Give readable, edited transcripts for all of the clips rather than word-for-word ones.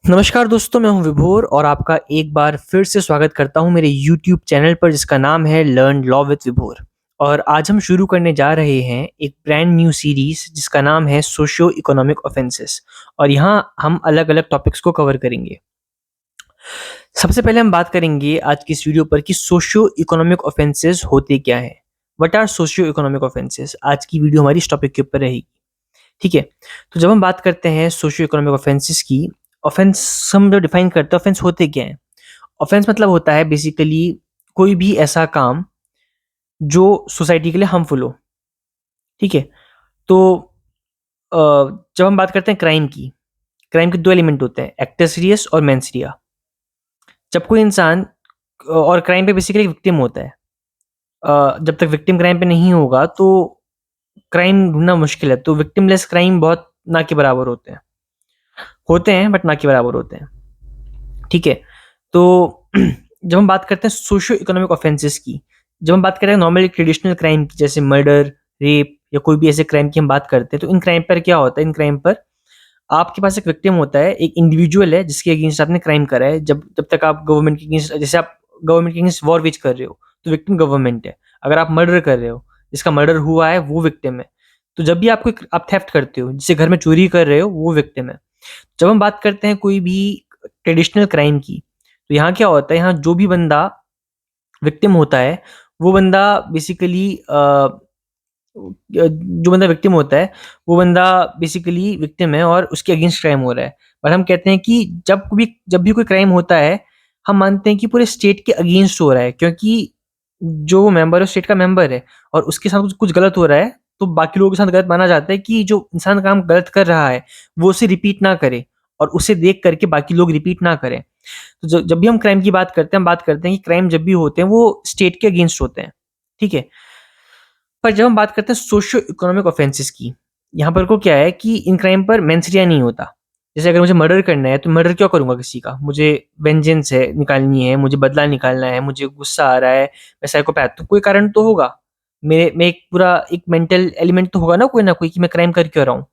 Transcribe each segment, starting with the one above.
नमस्कार दोस्तों, मैं हूं विभोर और आपका एक बार फिर से स्वागत करता हूं मेरे यूट्यूब चैनल पर जिसका नाम है लर्न लॉ विद विभोर। और आज हम शुरू करने जा रहे हैं एक ब्रांड न्यू सीरीज जिसका नाम है सोशियो इकोनॉमिक ऑफेंसेस। और यहाँ हम अलग अलग टॉपिक्स को कवर करेंगे। सबसे पहले हम बात करेंगे आज की इस वीडियो पर कि सोशियो इकोनॉमिक ऑफेंसेस होते क्या हैं। What are socio economic offences, आज की वीडियो हमारी इस टॉपिक के ऊपर रहेगी। ठीक है। तो जब हम बात करते हैं सोशियो इकोनॉमिक ऑफेंसेस की, ऑफेंस हम जो डिफाइन करते हैं, ऑफेंस होते क्या हैं। ऑफेंस मतलब होता है बेसिकली कोई भी ऐसा काम जो सोसाइटी के लिए हार्मफुल हो। ठीक है। तो अ, जब हम बात करते हैं क्राइम के दो एलिमेंट होते हैं, एक्टस रियस और मेंस रिया। जब कोई इंसान और क्राइम पे बेसिकली विक्टिम होता है, जब तक विक्टिम क्राइम पे नहीं होगा तो क्राइम ढूंढना मुश्किल है। तो विक्टिमलेस क्राइम बहुत ना के बराबर होते हैं बट ना के बराबर होते हैं। ठीक है। तो जब हम बात करते हैं सोशियो इकोनॉमिक ऑफेंसेस की, जब हम बात करते हैं नॉर्मली ट्रेडिशनल क्राइम की जैसे मर्डर, रेप या कोई भी ऐसे क्राइम की हम बात करते हैं, तो इन क्राइम पर क्या होता है, इन क्राइम पर आपके पास एक विक्टिम होता है, एक इंडिविजुअल है जिसके अगेंस्ट आपने क्राइम करा है। जब जब तक आप गवर्नमेंट के अगेंस्ट, जैसे आप गवर्नमेंट के अगेंस्ट वॉर वेज कर रहे हो तो विक्टिम गवर्नमेंट है। अगर आप मर्डर कर रहे हो, जिसका मर्डर हुआ है वो विक्टिम है। तो जब भी आप थेफ्ट करते हो, जिससे घर में चोरी कर रहे हो, वो विक्टिम है। जब हम बात करते हैं कोई भी ट्रेडिशनल क्राइम की, तो यहाँ क्या होता है, यहाँ जो भी बंदा विक्टिम होता है वो बंदा बेसिकली जो बंदा विक्टिम होता है वो बंदा बेसिकली विक्टिम है और उसके अगेंस्ट क्राइम हो रहा है। पर हम कहते हैं कि जब भी कोई क्राइम होता है, हम मानते हैं कि पूरे स्टेट के अगेंस्ट हो रहा है, क्योंकि जो मेंबर है स्टेट का मेंबर है और उसके साथ कुछ कुछ गलत हो रहा है, तो बाकी लोगों के साथ गलत माना जाता है कि जो इंसान काम गलत कर रहा है वो उसे रिपीट ना करे और उसे देख करके बाकी लोग रिपीट ना करें। तो जब भी हम क्राइम की बात करते हैं, हम बात करते हैं कि क्राइम जब भी होते हैं वो स्टेट के अगेंस्ट होते हैं। ठीक है। पर जब हम बात करते हैं सोशियो इकोनॉमिक ऑफेंसेस की, यहाँ पर को क्या है कि इन क्राइम पर मेंसरिया नहीं होता। जैसे अगर मुझे मर्डर करना है तो मर्डर क्यों करूंगा किसी का, मुझे वेंजेंस है निकालनी है, मुझे बदला निकालना है, मुझे गुस्सा आ रहा है, मैं साइकोपैथ, तो कोई कारण तो होगा। मेरे में एक पूरा एक मेंटल एलिमेंट तो होगा ना कोई कि मैं क्राइम कर क्यों रहा हूँ।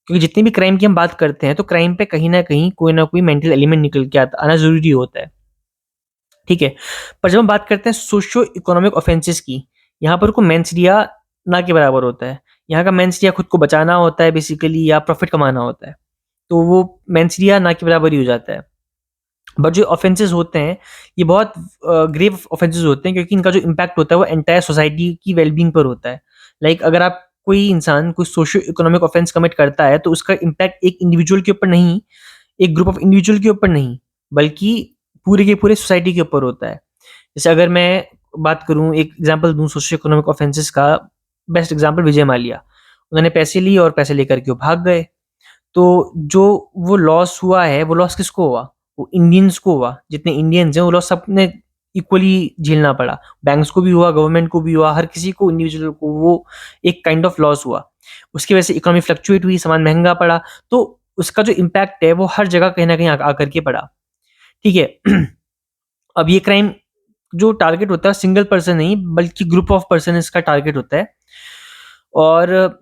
क्योंकि जितनी भी क्राइम की हम बात करते हैं तो क्राइम पे कहीं कोई ना कोई मेंटल एलिमेंट निकल के आता आना जरूरी होता है। ठीक है। पर जब हम बात करते हैं सोशियो इकोनॉमिक ऑफेंसेस की, यहाँ पर को मेंसरिया ना के बराबर होता है। यहाँ का मेंसरिया खुद को बचाना होता है बेसिकली, या प्रॉफिट कमाना होता है। तो वो मेंसरिया ना के बराबर ही हो जाता है। बट जो ऑफेंसेस होते हैं ये बहुत ग्रेव ऑफेंसेस होते हैं, क्योंकि इनका जो इम्पैक्ट होता है वो एंटायर सोसाइटी की वेलबींग पर होता है। लाइक अगर आप कोई इंसान कोई सोशियो इकोनॉमिक ऑफेंस कमिट करता है तो उसका इम्पैक्ट एक इंडिविजुअल के ऊपर नहीं, एक ग्रुप ऑफ इंडिविजुअल के ऊपर नहीं, बल्कि पूरे के पूरे सोसाइटी के ऊपर होता है। जैसे अगर मैं बात करूँ, एक एग्जांपल दूँ सोशियो इकोनॉमिक ऑफेंसेस का, बेस्ट एग्जांपल विजय माल्या। उन्होंने पैसे लिए और पैसे लेकर के वो भाग गए। तो जो वो लॉस हुआ है, वो लॉस किसको हुआ? वो इंडियंस को हुआ। जितने इंडियंस हैं वो लॉस सबने इक्वली झेलना पड़ा। बैंक्स को भी हुआ, गवर्नमेंट को भी हुआ, हर किसी को, इंडिविजुअल को वो एक काइंड ऑफ लॉस हुआ। उसकी वजह से इकोनॉमी फ्लक्चुएट हुई, सामान महंगा पड़ा। तो उसका जो इम्पैक्ट है वो हर जगह कहीं ना कहीं आकर के पड़ा। ठीक है। अब ये क्राइम जो टारगेट होता है सिंगल पर्सन नहीं बल्कि ग्रुप ऑफ पर्सन इसका टारगेट होता है। और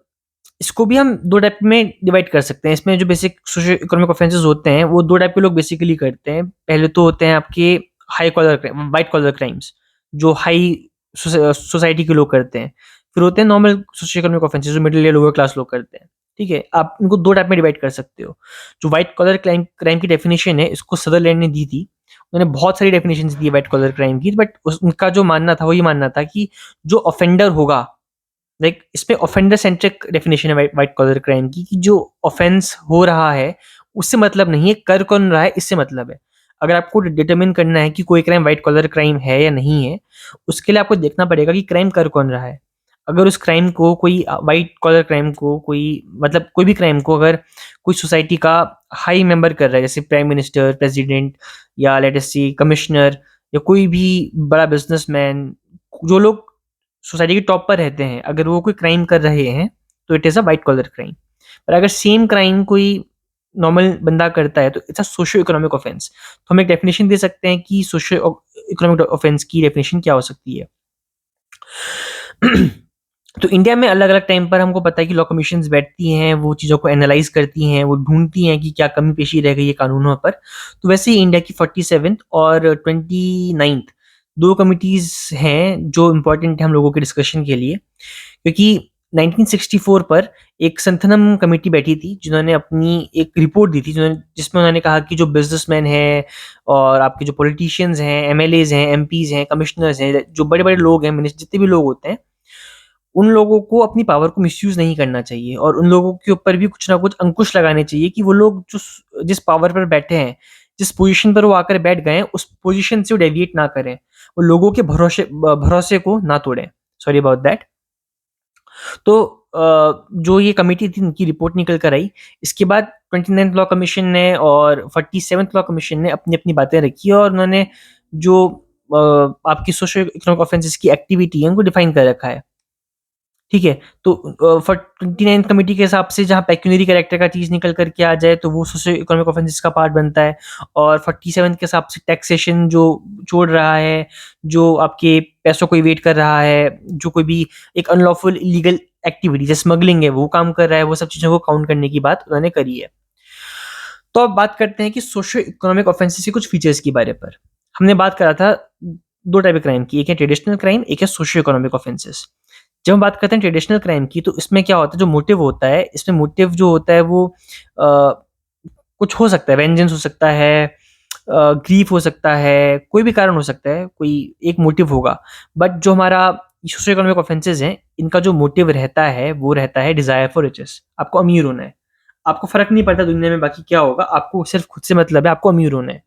इसको भी हम दो टाइप में डिवाइड कर सकते हैं। इसमें जो बेसिक सोशल इकोनॉमिक ऑफेंसेस होते हैं वो दो टाइप के लोग बेसिकली करते हैं। पहले तो होते हैं आपके high collar crime, white collar crimes, जो हाई सोसाइटी के लोग करते हैं। फिर होते हैं नॉर्मल सोशल इकोनॉमिक ऑफेंसेस जो मिडिल या लोअर क्लास लोग करते हैं। ठीक है। आप इनको दो टाइप में डिवाइड कर सकते हो। जो व्हाइट कॉलर क्राइम क्राइम की डेफिनेशन है, इसको सदरलैंड ने दी थी। उन्होंने बहुत सारी डेफिनेशन दी है व्हाइट कॉलर क्राइम की, बट उनका जो मानना था वो ये मानना था कि जो ऑफेंडर होगा, लाइक इसमें ऑफेंडर सेंट्रिक डेफिनेशन है व्हाइट कॉलर क्राइम की, कि जो ऑफेंस हो रहा है उससे मतलब नहीं है, कर कौन रहा है इससे मतलब है। अगर आपको डिटरमिन करना है कि कोई क्राइम व्हाइट कॉलर क्राइम है या नहीं है, उसके लिए आपको देखना पड़ेगा कि क्राइम कर कौन रहा है। अगर उस क्राइम को कोई व्हाइट कॉलर क्राइम को कोई, मतलब कोई भी क्राइम को अगर कोई सोसाइटी का हाई मेंबर कर रहा है, जैसे प्राइम मिनिस्टर, प्रेसिडेंट, या लेट अस सी कमिश्नर, या कोई भी बड़ा बिजनेसमैन, जो लोग सोसाइटी के टॉप पर रहते हैं, अगर वो कोई क्राइम कर रहे हैं तो it is a white collar crime. पर अगर सेम क्राइम कोई नॉर्मल बंदा करता है तो it's a socio economic offence. तो हम एक डेफिनेशन दे सकते हैं कि सोशियो इकोनॉमिक ऑफेंस की डेफिनेशन क्या हो सकती है। तो इंडिया में अलग-अलग टाइम पर हमको पता है कि लॉ कमीशंस बैठती हैं, वो चीज़ों को एनालाइज़ करती हैं, वो ढूँढती हैं कि क्या कमी-पेशी रह गई है कानूनों पर। तो वैसे ही इंडिया की 47th और 29th 2 कमिटीज़ हैं जो इम्पोर्टेंट है हम लोगों के डिस्कशन के लिए। क्योंकि 1964 पर एक संथनम कमेटी बैठी थी, जिन्होंने अपनी एक रिपोर्ट दी थी, जिसमें उन्होंने कहा कि जो बिज़नेसमैन हैं और आपके जो पॉलिटिशियंस हैं, एमएलएज़ हैं, एमपीज़ हैं, कमिश्नर्स हैं, जो बड़े-बड़े लोग हैं, जितने भी लोग होते हैं, उन लोगों को अपनी पावर को मिसयूज़ नहीं करना चाहिए और उन लोगों के ऊपर भी कुछ ना कुछ अंकुश लगाने चाहिए कि वो लोग जिस पावर पर बैठे हैं, जिस पोज़ीशन पर वो आकर बैठ गए हैं, उस पोज़ीशन से वो डेविएट ना करें। वो लोगों के भरोसे को ना तोड़ें। Sorry about that. तो जो ये कमिटी थी उनकी रिपोर्ट निकल कर आई। इसके बाद 29th लॉ कमीशन ने और 47th लॉ कमीशन ने अपनी-अपनी बातें रखी और उन्होंने जो आपकी सोशल इकोनॉमिक ऑफेंसेस की एक्टिविटी है उनको डिफाइन कर रखा है। ठीक है? तो 29th कमिटी के हिसाब से जहाँ पेक्यूनियरी कैरेक्टर का चीज़ निकल कर के आ जाए तो वो सोशल इकोनॉमिक ऑफेंसेस का पार्ट बनता है और 47 के हिसाब से टैक्सेशन जो छोड़ रहा है, जो आपके पैसों को इवेट कर रहा है, जो कोई भी एक अनलॉफुल इल्लीगल एक्टिविटी जैसे स्मगलिंग है वो काम कर रहा है, वो सब चीज़ों को काउंट करने की बात उन्होंने करी है। तो अब बात करते हैं कि सोशल इकोनॉमिक ऑफेंसेस के कुछ फीचर्स के बारे पर। हमने बात करा था 2 टाइप के क्राइम की, एक है ट्रेडिशनल क्राइम, एक है सोशल इकोनॉमिक ऑफेंसेस। जब हम बात करते हैं ट्रेडिशनल क्राइम की तो इसमें क्या होता है जो मोटिव होता है, इसमें मोटिव जो होता है वो कुछ हो सकता है, वेंजेंस हो सकता है, ग्रीफ हो सकता है, कोई भी कारण हो सकता है, कोई एक मोटिव होगा। बट जो हमारा सोशल इकोनॉमिक ऑफेंसेस हैं, इनका जो मोटिव रहता है, वो रहता है डिज़ायर फॉर रिचेस। आपको अमीर होना है। आपको फ़र्क नहीं पड़ता दुनिया में बाकी क्या होगा, आपको सिर्फ़ खुद से मतलब है, आपको अमीर होना है।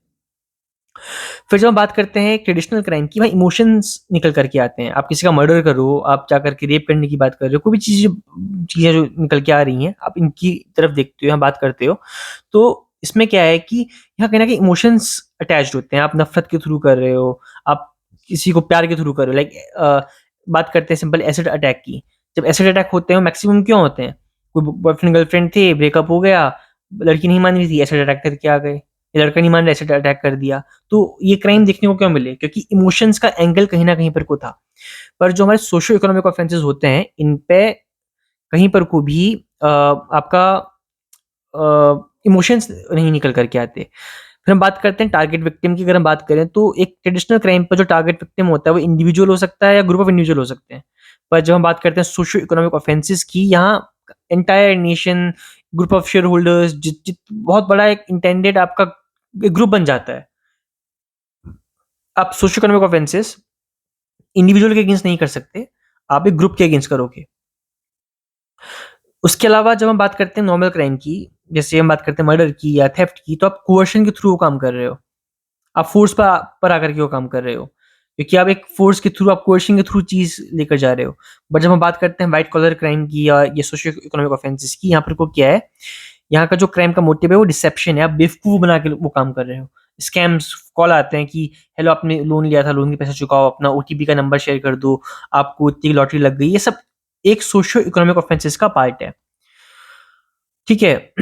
फिर जब हम बात करते हैं ट्रेडिशनल क्राइम की, वहाँ इमोशंस निकल कर के आते हैं। आप किसी का मर्डर करो, आप जा कर के रेप करने की बात कर रहे हो, कोई भी चीज़ें जो निकल के आ रही हैं, आप इनकी तरफ देखते हो, यहाँ बात करते हो। तो इसमें क्या है कि यहाँ कहीं न कहीं इमोशंस अटैच्ड होते हैं। आप नफ़रत के थ्रू कर रहे हो, आप किसी को प्यार के थ्रू कर रहे हो। बात करते हैं सिंपल एसिड अटैक की। जब एसिड अटैक होते हैं, वो मैक्सिमम क्यों होते हैं? कोई बॉयफ्रेंड गर्लफ्रेंड थे, ब्रेकअप हो गया, लड़की नहीं मान रही थी, एसिड अटैक करके आ गए। ये लड़का नहीं मान रहा, एसिड अटैक कर दिया। तो ये क्राइम देखने को क्यों मिले? क्योंकि इमोशंस का एंगल कहीं न कहीं पर को था। पर जो हमारे सोशियो इकोनॉमिक ऑफेंसेस होते हैं, इन पे कहीं पर को भी आपका इमोशंस नहीं निकल कर के आते। फिर हम बात करते हैं टारगेट विक्टिम की। अगर हम बात करें तो एक ट्रेडिशनल क्राइम पर जो टारगेट विक्टिम होता है वो इंडिविजुअल हो सकता है या ग्रुप ऑफ इंडिविजुअल हो सकते हैं। पर जब हम बात करते हैं सोशियो इकोनॉमिक ऑफेंसेस की, यहाँ entire nation, group of share holders, जित जित बहुत बड़ा एक इंटेंडेड आपका एक ग्रुप बन जाता है। आप सोशियो इकोनॉमिक ऑफेंसेस इंडिविजुअल के अगेंस्ट नहीं कर सकते, आप एक ग्रुप के अगेंस्ट करोगे। उसके अलावा जब हम बात करते हैं नॉर्मल क्राइम की, जैसे हम बात करते हैं मर्डर की या थेफ्ट की, तो आप कोएर्शन के थ्रू वो काम कर रहे हो। आप फ़ोर्स पर आकर के वो काम कर रहे हो। क्योंकि आप एक फ़ोर्स के थ्रू, आप कोएर्शन के थ्रू चीज़ लेकर जा रहे हो। बट जब हम बात करते हैं व्हाइट कॉलर क्राइम की या ये सोशियो इकोनॉमिक ऑफेंसेस की, यहाँ पर को क्या है, यहाँ का जो क्राइम का मोटिव है वो डिसेप्शन है। आप बेवकूफ़ बना के वो काम कर रहे हो। स्कैम्स कॉल आते हैं कि हेलो, आपने लोन लिया था, लोन के पैसे चुकाओ, अपना ओटीपी का नंबर शेयर कर दो, आपको इतनी की लॉटरी लग गई। ये सब एक सोशियो इकोनॉमिक ऑफेंसेस का पार्ट है। ठीक है?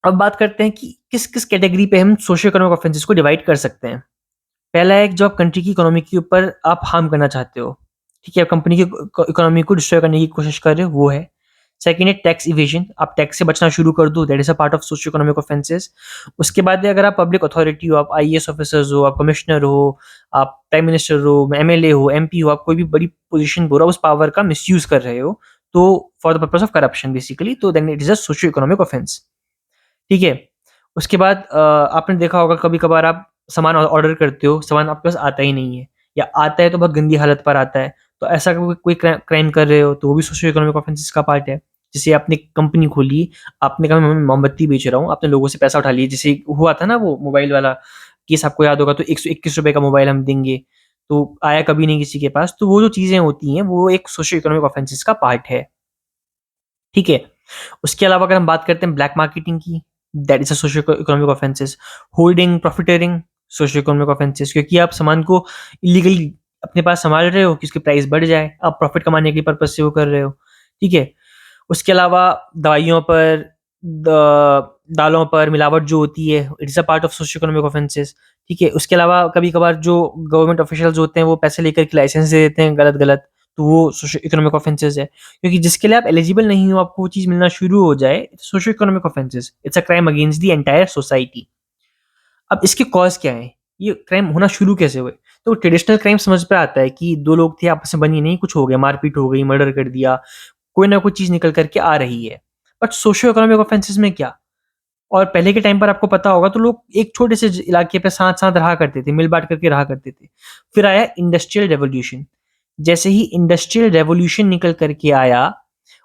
अब बात करते हैं कि किस-किस कैटेगरी पे हम सोशियो इकोनॉमिक ऑफेंसेस को डिवाइड कर सकते हैं। पहला है जो आप कंट्री की इकोनॉमी के ऊपर आप हार्म करना चाहते हो, ठीक है? आप कंपनी की इकोनॉमी को डिस्ट्रॉय करने की कोशिश कर रहे हो, वो है। सेकंड है टैक्स इवेजन, आप टैक्स से बचना शुरू कर दो, that is a part of socio economic offences. उसके बाद है अगर आप पब्लिक अथॉरिटी हो, आप आईएएस ऑफिसर्स हो, आप कमिश्नर हो, आप प्राइम मिनिस्टर हो, एमएलए हो, एमपी हो, आप कोई भी बड़ी पोज़ीशन पर हो, उस पावर का मिसयूज़ कर रहे हो, तो for the purpose of corruption basically, तो then it is a socio economic offence. ठीक है? उसके बाद आपने देखा होगा कभी-कभार आप सामान ऑर्डर करते हो, सामान आपके पास आता ही नहीं है या आता है तो बहुत गंदी हालत पर आता है। तो ऐसा कोई कोई क्राइम कर रहे हो तो वो भी सोशियो इकोनॉमिक ऑफेंसेस का पार्ट है। जैसे आपने कंपनी खोली, आपने कहा मैं मोमबत्ती बेच रहा हूँ, आपने लोगों से पैसा उठा लिया, जैसे हुआ था ना वो मोबाइल वाला केस, आपको याद होगा, तो ₹121 का मोबाइल हम देंगे, तो आया कभी नहीं किसी के पास। तो वो जो चीज़ें होती हैं वो एक सोशियो इकोनॉमिक ऑफेंसेस का पार्ट है। ठीक है? उसके अलावा अगर हम बात करते हैं ब्लैक मार्केटिंग की, that is a socio economic offences. Hoarding, profiteering, socio economic offences, क्योंकि आप सामान को इल्लीगली अपने पास सँभाल रहे हो कि उसकी प्राइस बढ़ जाए, आप प्रॉफिट कमाने के पर्पज़ से वो कर रहे हो, ठीक है? उसके अलावा दवाइयों पर, दालों पर मिलावट जो होती है, it is a part of socio economic offences, ठीक है? उसके अलावा कभी-कभार जो गवर्नमेंट ऑफिशियल्स होते हैं, वो पैसे लेकर के लाइसेंस दे देते हैं गलत-गलत, तो वो सोशो इकोनॉमिक ऑफेंसेस है, क्योंकि जिसके लिए आप एलिजिबल नहीं हो, आपको वो चीज़ मिलना शुरू हो जाए, socio economic offences, it's a crime against the entire society. अब इसके कॉज़ क्या हैं? ये क्राइम होना शुरू कैसे हुए? तो ट्रेडिशनल क्राइम समझ में आता है कि 2 लोग थे, आपस में बनी नहीं, कुछ हो गया, मारपीट हो गई, मर्डर कर दिया, कोई ना कोई चीज़ निकल कर के आ रही है। बट सोशियो इकोनॉमिक ऑफेंसेस में क्या? और पहले के टाइम पर आपको पता होगा तो लोग एक छोटे से इलाके पे साथ-साथ रहा करते थे, मिल-बाँट करके रहा करते थे। फिर आया इंडस्ट्रियल रेवोल्यूशन। जैसे ही इंडस्ट्रियल रेवोल्यूशन निकल कर के आया,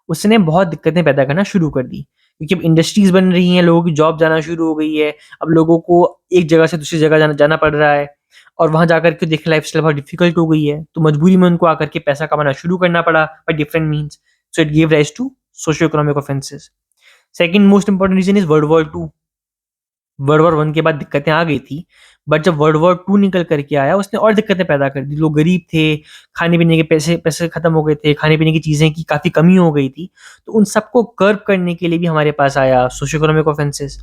उसने बहुत दिक्कतें पैदा करना शुरू कर दी। क्योंकि अब इंडस्ट्रीज़ बन रही हैं, लोगों की जॉब जाना शुरू हो गई है। अब लोगों को एक जगह से दूसरी जगह जाना जाना पड़ रहा है, और वहाँ जाकर के देखिए लाइफ़स्टाइल बहुत डिफ़िकल्ट हो गई है। तो मजबूरी में उनको आकर के पैसा कमाना शुरू करना पड़ा by different means. So it give rise to socio economic offences. Second most important reason is world war 2। World war 1 के बाद दिक्कतें आ गई थी, बट जब वर्ल्ड वॉर 2 निकल कर के आया, उसने और दिक्कतें पैदा कर दी। लोग गरीब थे, खाने-पीने के पैसे पैसे खत्म हो गए थे, खाने-पीने की चीज़ें की काफ़ी कमी हो गई थी। तो उन सबको कर्ब करने के लिए भी हमारे पास आया सोशियो इकोनॉमिक ऑफेंसेस।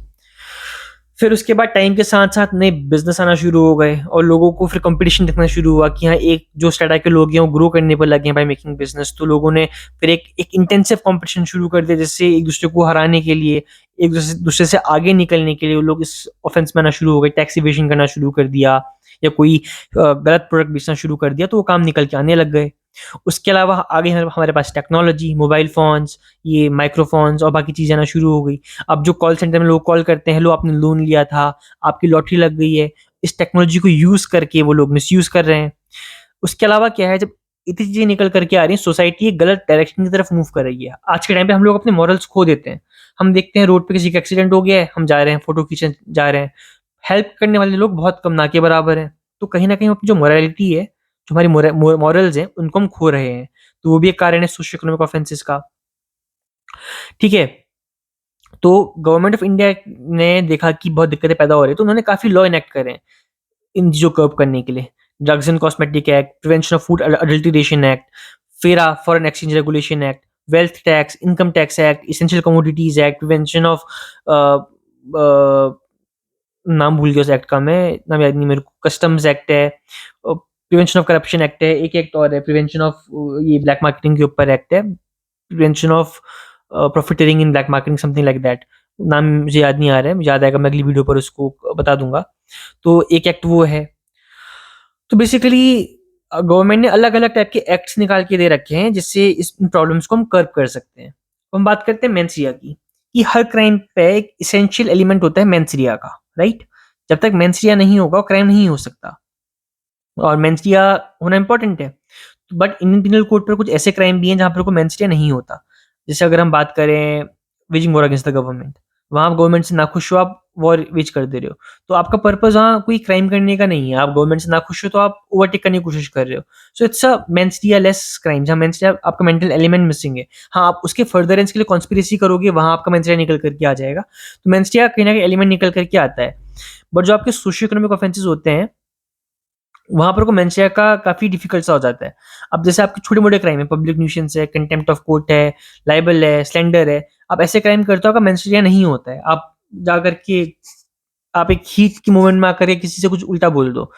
फिर उसके बाद टाइम के साथ-साथ नए बिज़नेस आना शुरू हो गए, और लोगों को फिर कॉम्पिटिशन दिखना शुरू हुआ कि हाँ, एक जो स्ट्रेटा के लोग हैं, वो ग्रो करने पर लगे हैं बाय मेकिंग बिज़नेस। तो लोगों ने फिर एक एक इंटेंसिव कॉम्पिटिशन शुरू कर दिया, जिससे एक-दूसरे को हराने के लिए, एक-दूसरे दूसरे से आगे निकलने के लिए वो लोग इस ऑफेंस में आना शुरू हो गए, टैक्स इवेशन करना शुरू कर दिया, या कोई गलत प्रोडक्ट बेचना शुरू कर दिया, तो वो काम निकल के आने लग गए। उसके अलावा आगे हमारे पास टेक्नोलॉजी, मोबाइल फ़ोन्स, ये माइक्रोफ़ोन्स और बाकी चीज़ें आना शुरू हो गई। अब जो कॉल सेंटर में लोग कॉल करते हैं, "हेलो, आपने लोन लिया था, आपकी लॉटरी लग गई है।" इस टेक्नोलॉजी को यूज़ करके वो लोग मिसयूज़ कर रहे हैं। उसके अलावा क्या है, जब इतनी चीज़ें निकल कर के आ रही हैं, सोसाइटी एक गलत डायरेक्शन की तरफ मूव कर रही है। आज के टाइम पे हम लोग अपने मॉरल्स खो देते हैं। हम देखते हैं रोड पे किसी का एक्सीडेंट हो गया है, हम जा रहे हैं, फ़ोटो खींचने जा रहे हैं। हेल्प करने वाले लोग बहुत कम, ना के बराबर हैं। तो कहीं न कहीं हम अपनी जो मोरालिटी है, जो हमारी मॉरल्स हैं, उनको हम खो रहे हैं। तो वो भी एक कारण है सोशियो इकोनॉमिक ऑफेंसेस का। ठीक है? तो गवर्नमेंट ऑफ इंडिया ने देखा कि बहुत दिक्कतें पैदा हो रही हैं, तो उन्होंने काफ़ी लॉ इनैक्ट करे हैं इन चीज़ों को कर्ब करने के लिए। Drugs and cosmetic act, prevention of food adulteration act, FERA foreign exchange regulation act, wealth tax, income tax act, essential commodities act, prevention of a uh, नाम भूल गया उस एक्ट का मैं, नाम याद नहीं मेरे को, कस्टम्स एक्ट है, प्रिवेंशन ऑफ करप्शन एक्ट है, एक एक्ट और है प्रिवेंशन ऑफ ये ब्लैक मार्केटिंग के ऊपर एक्ट है, prevention of profiteering in black marketing something like that. नाम मुझे याद नहीं आ रहा है, मुझे याद आएगा मैं अगली वीडियो पर उसको बता दूँगा। तो एक एक्ट वो है। तो बेसिकली गवर्नमेंट ने अलग-अलग टाइप के एक्ट्स निकाल के दे रखे हैं, जिससे इस इन प्रॉब्लम्स को हम कर्ब कर सकते हैं। अब हम बात करते हैं मेंस रिया की, कि हर क्राइम पे एक एसेंशियल एलिमेंट होता है मेंस रिया का, राइट? जब तक मेंस रिया नहीं होगा, वो क्राइम नहीं हो सकता, और मेंस रिया होना इम्पोर्टेंट है। बट इंडियन पिनल कोड पर कुछ ऐसे क्राइम भी हैं जहाँ पर कोई मेंस डे नहीं होता। जैसे अगर हम बात करें waging war against the government, वहाँ आप गवर्नमेंट से नाखुश हो, आप वॉर वेज कर दे रहे हो। तो आपका पर्पज़ वहाँ कोई क्राइम करने का नहीं है, आप गवर्नमेंट से नाखुश हो तो आप ओवरटेक करने की कोशिश कर रहे हो। So it's a men's day less crime, जहाँ मेंस डे आपका मेंटल एलिमेंट मिसिंग है। हाँ, आप उसके फर्दरेंस के लिए कॉन्स्पिरेसी करोगे, वहाँ आपका मेंस डे निकल कर के आ जाएगा। तो मेंस डे का कहीं न कहीं एलिमेंट निकल कर के आता है। बट जो आपके सोशियो इकोनॉमिक ऑफेंसेस होते हैं, वहाँ पर को मेंशया का काफ़ी डिफ़िकल्ट सा हो जाता है। अब जैसे आपके छोटे-मोटे क्राइम है, पब्लिक न्यूसेंस है, कंटेम्प्ट ऑफ कोर्ट है, लाइबल है, स्लैंडर है। आप ऐसे क्राइम करते हो, आपका मेंशया नहीं होता है। आप जाकर के आप एक हीट के मोमेंट में आकर के किसी से कुछ उल्टा बोल दो।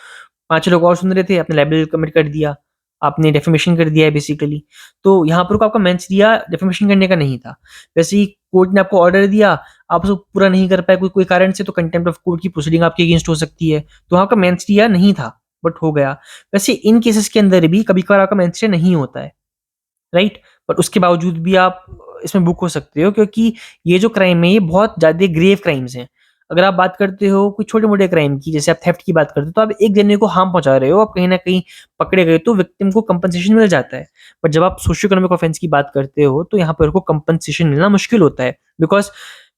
5 लोग और सुन रहे थे, आपने लाइबल कमिट कर दिया, आपने डेफेमेशन कर दिया है बेसिकली। तो यहाँ पर को आपका मेंशया डेफेमेशन करने का नहीं था। वैसे ही कोर्ट ने आपको ऑर्डर दिया, आप उसको पूरा नहीं कर पाए कोई कोई कारण से, तो कंटेम्प्ट ऑफ कोर्ट की प्रोसीडिंग आपके अगेंस्ट हो सकती है। तो वहाँ आपका मेंशया नहीं था, बट हो गया। वैसे इन केसेस के अंदर भी कभी-कभार आपका मेंस्ट्रुअल नहीं होता है, राइट? बट उसके बावजूद भी आप इसमें बुक हो सकते हो, क्योंकि ये जो क्राइम है, ये बहुत ज़्यादा ग्रेव क्राइम्स हैं। अगर आप बात करते हो कोई छोटे-मोटे क्राइम की, जैसे आप थेफ्ट की बात करते हो, तो आप एक जने को हार्म पहुँचा रहे हो, आप कहीं न कहीं पकड़े गए, तो विक्टिम को कंपनसेशन मिल जाता है। बट जब आप सोशियो इकोनॉमिक ऑफेंस की बात करते हो, तो यहाँ पर आपको कंपनसेशन मिलना मुश्किल होता है, बिकॉज़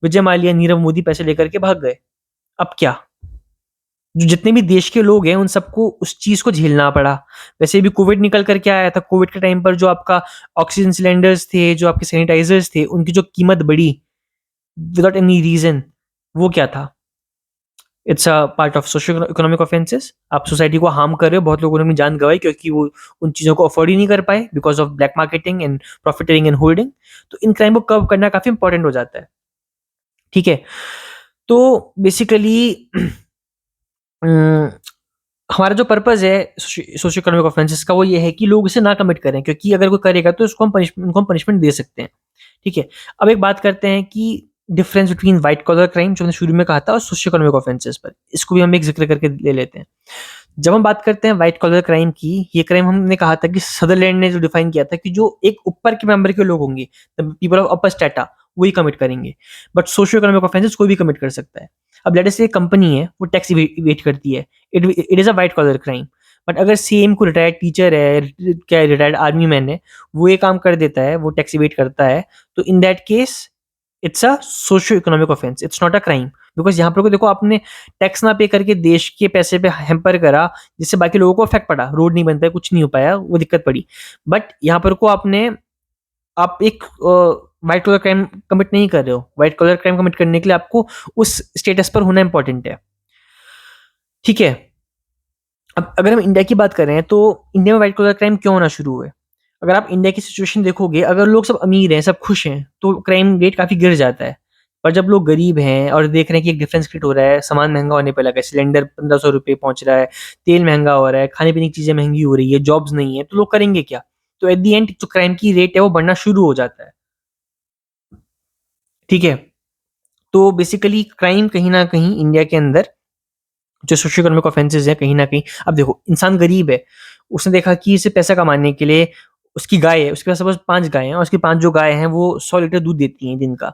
विजय माल्या, नीरव मोदी पैसे लेकर के भाग गए। अब क्या? जो जितने भी देश के लोग हैं, उन सबको उस चीज़ को झेलना पड़ा। वैसे भी कोविड निकल कर के आया था, कोविड के टाइम पर जो आपका ऑक्सीजन सिलेंडर्स थे, जो आपके सैनिटाइज़र्स थे, उनकी जो कीमत बढ़ी विदाउट एनी रीज़न, वो क्या था? It's a part of socio economic offences. आप सोसाइटी को हार्म कर रहे हो, बहुत लोगों ने अपनी जान गँवाई, क्योंकि वो उन चीज़ों को अफ़ोर्ड ही नहीं कर पाए because of black marketing and profiteering and holding. तो इन क्राइम को कर्ब करना काफ़ी इम्पोर्टेंट हो जाता है, ठीक है? तो बेसिकली उम हमारा जो पर्पज़ है सोशियो इकोनॉमिक ऑफेंसेस का वो ये है कि लोग इसे ना कमिट करें, क्योंकि अगर कोई करेगा तो उनको हम पनिशमेंट दे सकते हैं। ठीक है? अब एक बात करते हैं कि difference between white collar crime जो मैंने शुरू में कहा था और सोशियो इकोनॉमिक ऑफेंसेस पर। इसको भी हम एक ज़िक्र करके ले लेते हैं। जब हम बात करते हैं व्हाइट कॉलर क्राइम की, ये क्राइम हमने कहा था कि सदरलैंड ने जो डिफाइन किया था कि जो एक ऊपर के मेंबर के लोग होंगे, the people of upper strata, वही कमिट करेंगे। बट सोशियो इकोनॉमिक ऑफेंसेस कोई भी कमिट कर सकता है। अब लेट अस से एक कंपनी है, वो टैक्स इवेट करती है। It is a white collar crime. But अगर सेम कोई रिटायर्ड टीचर है, क्या रिटायर्ड आर्मी मैन है, वो ये काम कर देता है, वो टैक्स इवेट करता है, तो in that case it's a socio economic offence, it's not a crime. Because यहाँ पर को देखो, आपने टैक्स ना पे करके देश के पैसे पे हैम्पर करा, जिससे बाकी लोगों को इफ़ेक्ट पड़ा, रोड नहीं बन पाए, कुछ नहीं हो पाया, वो दिक्कत पड़ी। बट यहाँ पर को आप एक व्हाइट कॉलर क्राइम कमिट नहीं कर रहे हो। व्हाइट कॉलर क्राइम कमिट करने के लिए आपको उस स्टेटस पर होना इम्पोर्टेंट है। ठीक है? अब अगर हम इंडिया की बात करें तो इंडिया में व्हाइट कॉलर क्राइम क्यों होना शुरू हुए? अगर आप इंडिया की सिचुएशन देखोगे, अगर लोग सब अमीर हैं, सब खुश हैं, तो क्राइम रेट काफ़ी गिर जाता है। पर जब लोग गरीब हैं और देख रहे हैं कि एक डिफरेंस क्रिएट हो रहा है, सामान महँगा होने पे लगा है, सिलेंडर ₹1500 पहुँच रहा है, तेल महँगा हो रहा है, खाने-पीने की चीज़ें महँगी हो रही है, जॉब्स नहीं है, तो लोग करेंगे क्या? तो एट द एंड जो क्राइम की रेट है वो बढ़ना शुरू हो जाता है। ठीक है? तो बेसिकली क्राइम कहीं न कहीं इंडिया के अंदर जो सोशियो इकोनॉमिक ऑफेंसेस हैं कहीं न कहीं, अब देखो इंसान गरीब है, उसने देखा कि इसे पैसा कमाने के लिए उसकी गाय है, उसके पास सपोज़ 5 गाय हैं और उसकी 5 जो गाय हैं वो 100 लीटर दूध देती हैं दिन का,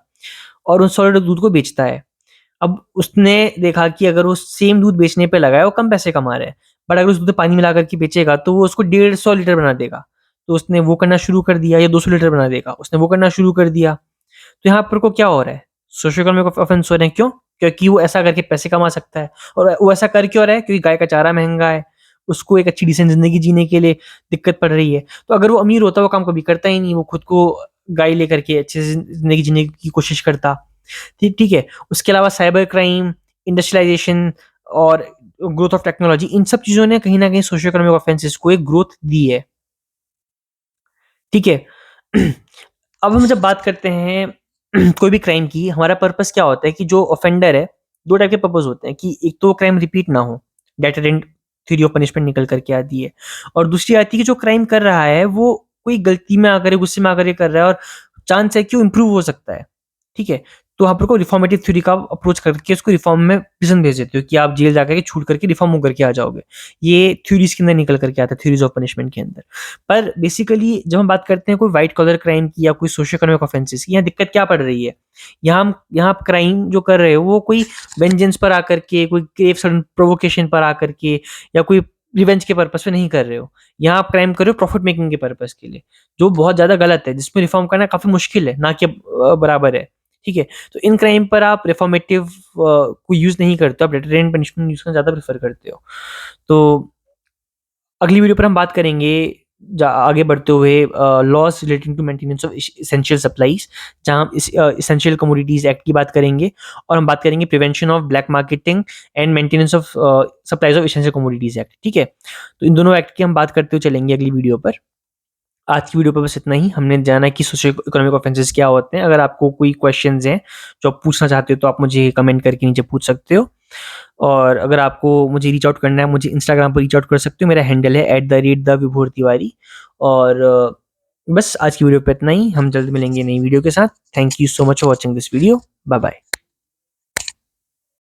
और उन 100 लीटर दूध को बेचता है। अब उसने देखा कि अगर वो सेम दूध बेचने पे लगा है, वो कम पैसे कमा रहा है, बट अगर उस दूध में पानी मिला कर के बेचेगा तो वो उसको 150 लीटर बना देगा। तो उसने वो करना शुरू कर दिया, या 200 लीटर बना देगा, उसने वो करना शुरू कर दिया। तो यहाँ पर को क्या हो रहा है? सोशियो इकोनॉमिक ऑफेंस हो रहे हैं, क्यों? क्योंकि वो ऐसा करके पैसे कमा सकता है, और वो ऐसा कर क्यों रहा है? क्योंकि गाय का चारा महँगा है, उसको एक अच्छी डिसेंट ज़िंदगी जीने के लिए दिक्कत पड़ रही है। तो अगर वो अमीर होता, वो काम कभी करता ही नहीं, वो खुद को गाय लेकर के अच्छे से ज़िंदगी जीने की कोशिश करता। ठीक है? उसके अलावा साइबर क्राइम, इंडस्ट्रियलाइज़ेशन और ग्रोथ ऑफ टेक्नोलॉजी, इन सब चीज़ों ने कहीं न कहीं सोशियो इकोनॉमिक ऑफेंसेस को एक ग्रोथ दी है। ठीक है? अब हम जब बात करते हैं कोई भी क्राइम की, हमारा पर्पस क्या होता है कि जो ऑफेंडर है, 2 टाइप के पर्पस होते हैं कि एक तो क्राइम रिपीट ना हो, डेटरेंट थ्योरी ऑफ पनिशमेंट निकल कर के आती है, और दूसरी आती है कि जो क्राइम कर रहा है वो कोई गलती में आकर के, गुस्से में आकर के कर रहा है, और चांस है कि वो इम्प्रूव हो सकता है। ठीक है? तो वहाँ पर को रिफॉर्मेटिव थ्योरी का अप्रोच करके उसको रिफॉर्म में प्रिज़न भेज देते हो कि आप जेल जाकर के छूट करके रिफॉर्म होकर के आ जाओगे। ये थ्योरीज़ के अंदर निकल कर के आता है, थ्योरीज़ ऑफ पनिशमेंट के अंदर। पर बेसिकली जब हम बात करते हैं कोई व्हाइट कॉलर क्राइम की या कोई सोशियो इकोनॉमिक ऑफेंसेस की, यहाँ दिक्कत क्या पड़ रही है? यहाँ आप क्राइम जो कर रहे हो वो कोई वेंजेंस पर आकर के, कोई क्रेव सडन प्रोवोकेशन पर आकर के, या कोई रिवेंज के पर्पस पे नहीं कर रहे हो। यहाँ आप क्राइम कर रहे हो प्रॉफिट मेकिंग के पर्पस के लिए, जो बहुत ज़्यादा गलत है, जिसमें रिफॉर्म करना काफ़ी मुश्किल है, ना कि बराबर है। ठीक है? तो इन क्राइम पर आप रिफॉर्मेटिव को यूज़ नहीं करते हो, आप डेटरेंट पनिशमेंट यूज़ करना ज़्यादा प्रेफ़र करते हो। तो अगली वीडियो पर हम बात करेंगे आगे बढ़ते हुए loss relating to maintenance of essential supplies, जहाँ हम इस एसेंशियल कमोडिटीज एक्ट की बात करेंगे, और हम बात करेंगे prevention of black marketing and maintenance of supplies of essential commodities act. ठीक है? तो इन दोनों एक्ट की हम बात करते हुए चलेंगे अगली वीडियो पर। आज की वीडियो पर बस इतना ही। हमने जाना कि सोशियो इकोनॉमिक ऑफेंसेस क्या होते हैं। अगर आपको कोई क्वेश्चंस हैं जो आप पूछना चाहते हो तो आप मुझे कमेंट करके नीचे पूछ सकते हो, और अगर आपको मुझे रीच आउट करना है, मुझे इंस्टाग्राम पर रीच आउट कर सकते हो। मेरा हैंडल है @द विभोर तिवारी। और बस आज की वीडियो पे इतना ही। हम जल्द मिलेंगे नई वीडियो के साथ। Thank you so much for watching this video. Bye bye.